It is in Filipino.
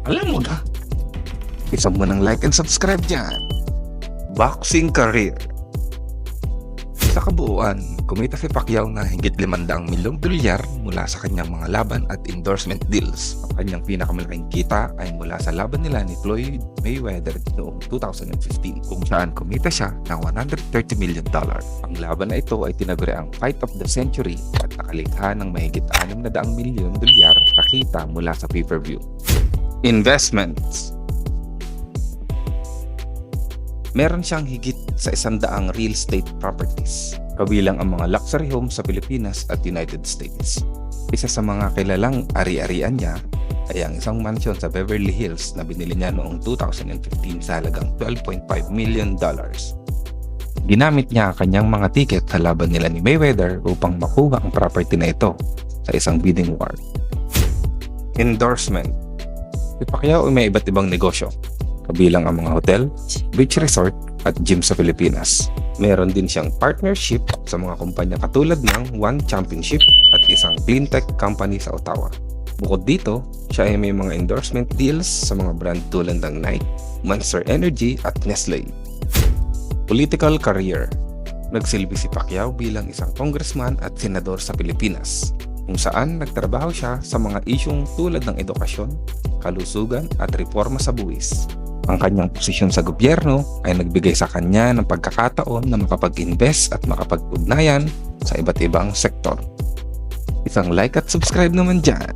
Alam mo na. Isa mo ng like and subscribe dyan. Boxing career. Sa kabuuan, kumita si Pacquiao na higit 500 milyong dolyar mula sa kanyang mga laban at endorsement deals. Ang kanyang pinakamalaking kita ay mula sa laban nila ni Floyd Mayweather noong 2015 kung saan kumita siya ng $130 million. Ang laban na ito ay tinaguri ang Fight of the Century at nakalikha ng mahigit 600 milyong dolyar na kita mula sa pay-per-view. Investments. Meron siyang higit sa 100 real estate properties, kabilang ang mga luxury homes sa Pilipinas at United States. Isa sa mga kilalang ari-arian niya ay ang isang mansion sa Beverly Hills na binili niya noong 2015 sa halagang $12.5 million. Ginamit niya ang kanyang mga ticket sa laban nila ni Mayweather upang makuha ang property na ito sa isang bidding war. Endorsement. Si Pacquiao ay may iba't ibang negosyo, kabilang ang mga hotel, beach resort at gym sa Pilipinas. Meron din siyang partnership sa mga kumpanya katulad ng One Championship at isang clean tech company sa Ottawa. Bukod dito, siya ay may mga endorsement deals sa mga brand tulad ng Nike, Monster Energy at Nestle. Political career. Nagsilbi si Pacquiao bilang isang congressman at senador sa Pilipinas, kung saan nagtrabaho siya sa mga isyung tulad ng edukasyon, kalusugan at reforma sa buwis. Ang kanyang posisyon sa gobyerno ay nagbigay sa kanya ng pagkakataon na makapag-invest at makapag-ugnayan sa iba't ibang sektor. Isang like at subscribe naman dyan.